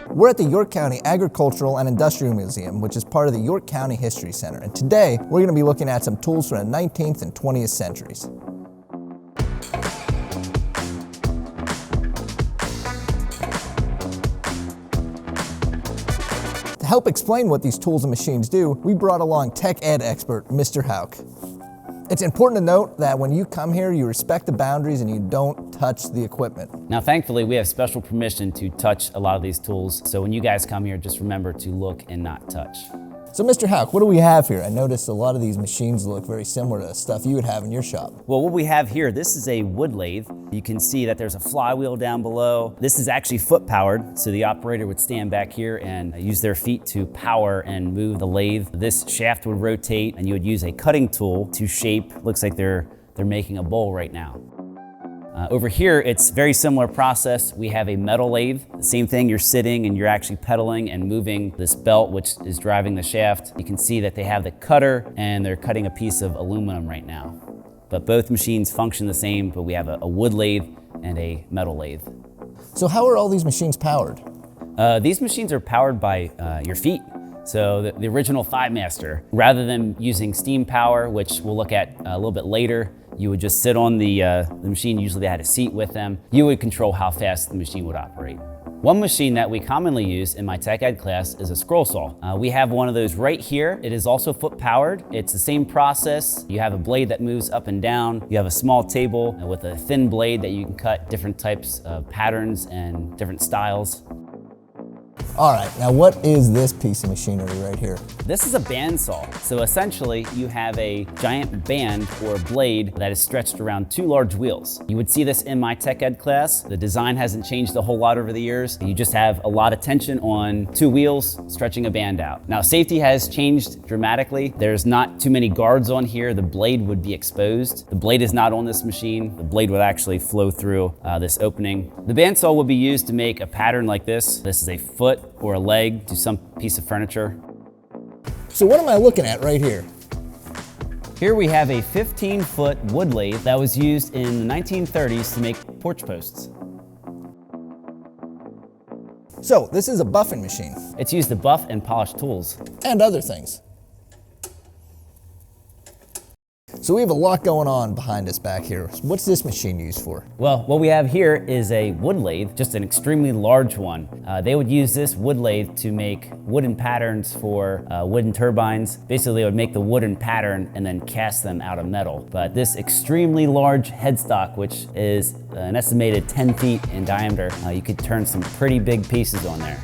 We're at the York County Agricultural and Industrial Museum, which is part of the York County History Center. And today, we're going to be looking at some tools from the 19th and 20th centuries. To help explain what these tools and machines do, we brought along tech ed expert, Mr. Haugh. It's important to note that when you come here, you respect the boundaries and you don't touch the equipment. Now, thankfully, we have special permission to touch a lot of these tools. So when you guys come here, just remember to look and not touch. So Mr. Haugh, what do we have here? I noticed a lot of these machines look very similar to stuff you would have in your shop. Well, what we have here, this is a wood lathe. You can see that there's a flywheel down below. This is actually foot powered, so the operator would stand back here and use their feet to power and move the lathe. This shaft would rotate and you would use a cutting tool to shape. Looks like they're making a bowl right now. Over here, it's very similar process. We have a metal lathe. The same thing, you're sitting and you're actually pedaling and moving this belt, which is driving the shaft. You can see that they have the cutter and they're cutting a piece of aluminum right now. But both machines function the same, but we have a wood lathe and a metal lathe. So how are all these machines powered? These machines are powered by your feet. So the original Thigh Master, rather than using steam power, which we'll look at a little bit later, you would just sit on the machine. Usually they had a seat with them. You would control how fast the machine would operate. One machine that we commonly use in my tech ed class is a scroll saw. We have one of those right here. It is also foot powered. It's the same process. You have a blade that moves up and down. You have a small table with a thin blade that you can cut different types of patterns and different styles. All right, now what is this piece of machinery right here? This is a bandsaw. So essentially you have a giant band or blade that is stretched around two large wheels. You would see this in my tech ed class. The design hasn't changed a whole lot over the years. You just have a lot of tension on two wheels stretching a band out. Now safety has changed dramatically. There's not too many guards on here. The blade would be exposed. The blade is not on this machine. The blade would actually flow through this opening. The bandsaw will be used to make a pattern like this. This is a foot or a leg to some piece of furniture. So what am I looking at right here? Here we have a 15-foot wood lathe that was used in the 1930s to make porch posts. So this is a buffing machine. It's used to buff and polish tools. And other things. So we have a lot going on behind us back here. What's this machine used for? Well, what we have here is a wood lathe, just an extremely large one. They would use this wood lathe to make wooden patterns for wooden turbines. Basically, they would make the wooden pattern and then cast them out of metal. But this extremely large headstock, which is an estimated 10 feet in diameter, you could turn some pretty big pieces on there.